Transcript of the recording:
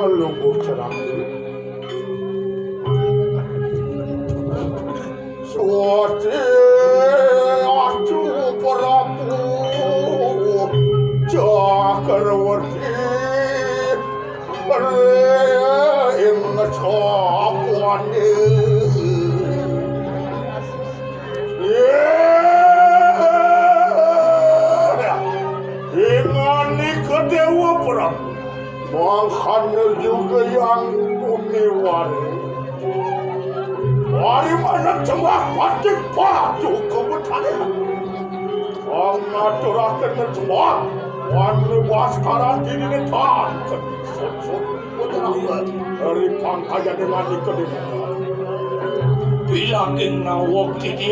lungguh cerah. Suci acu Prabu Cakrawarti ing sapane ingani Dewa Prabu Mangsana juga yang uniwari. Dari mana cembah patik padu kebetulan ang naturakan na cembah wani waskaran diri ni tan sot-sot betul dari pangkaya dengan ikut bilangin na waktu dia